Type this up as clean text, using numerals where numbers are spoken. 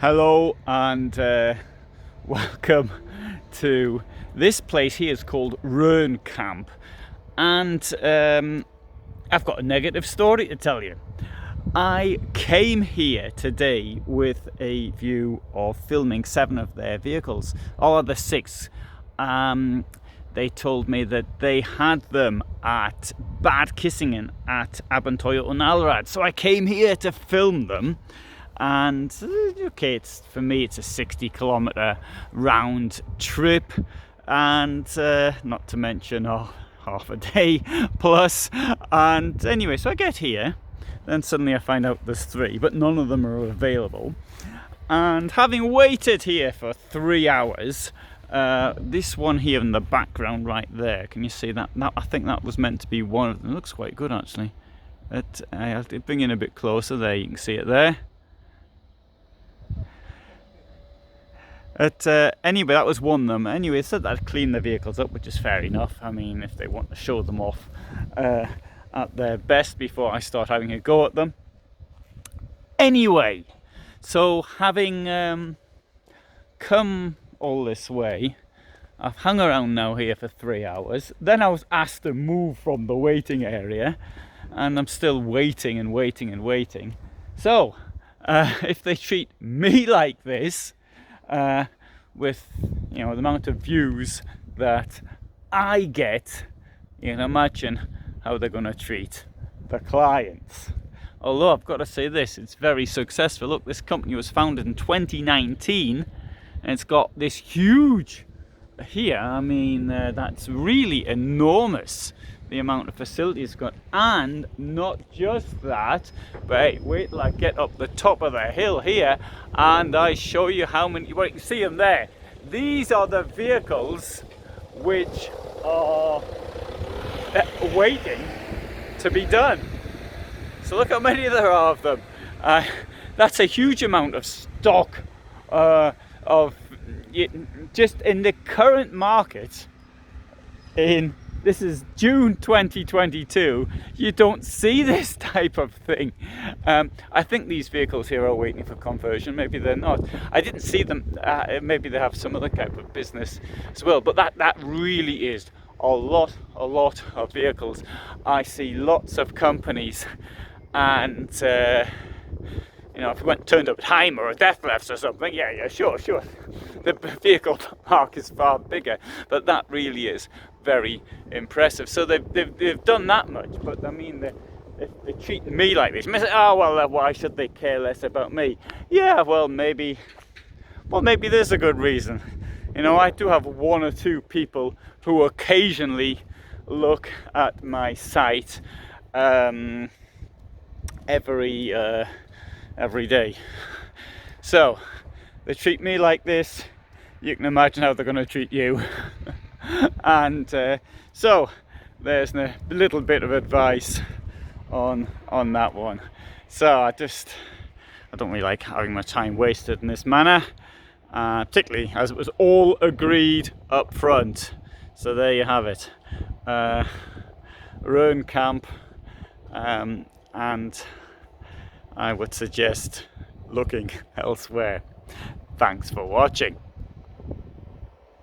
Hello and welcome to this place here. Is called Rhön Camp, and I've got a negative story to tell you. I came here today with a view of filming 7 of their vehicles, or the 6. They told me that they had them at Bad Kissingen at Abenteuer and Allrad, so I came here to film them. And okay, for me it's a 60-kilometer round trip, and not to mention half a day plus. And anyway, so I get here, then suddenly I find out there's 3, but none of them are available. And having waited here for 3 hours, this one here in the background right there, can you see that? I think that was meant to be one of them. It looks quite good actually. I'll bring in a bit closer. There, you can see it there. Anyway, that was one of them. Anyway, it said that I'd clean the vehicles up, which is fair enough. I mean, if they want to show them off at their best before I start having a go at them. Anyway, so having come all this way, I've hung around now here for 3 hours. Then I was asked to move from the waiting area, and I'm still waiting and waiting and waiting. So, if they treat me like this, with the amount of views that I get, you can imagine how they're going to treat the clients. Although I've got to say this, it's very successful. Look, this company was founded in 2019 and it's got this huge here. I mean, that's really enormous, the amount of facilities it's got. And not just that, but hey, wait till I get up the top of the hill here and I show you how many. Well, you can see them there. These are the vehicles which are waiting to be done. So look how many there are of them. That's a huge amount of stock just in the current market. This is June 2022. You don't see this type of thing. I think these vehicles here are waiting for conversion. Maybe they're not. I didn't see them. Maybe they have some other type of business as well. But that really is a lot of vehicles. I see lots of companies, and if you turned up at Hymer or Death Lefts or something, yeah, sure. The vehicle park is far bigger, but that really is very impressive. So they've done that much, but I mean, if they treat me like this, why should they care less about me? Yeah, well, maybe there's a good reason. I do have 1 or 2 people who occasionally look at my site every day. So they treat me like this, you can imagine how they're going to treat you. And so there's a little bit of advice on that one. So I don't really like having my time wasted in this manner, particularly as it was all agreed up front. So there you have it, Rhön Camp, and I would suggest looking elsewhere. Thanks for watching.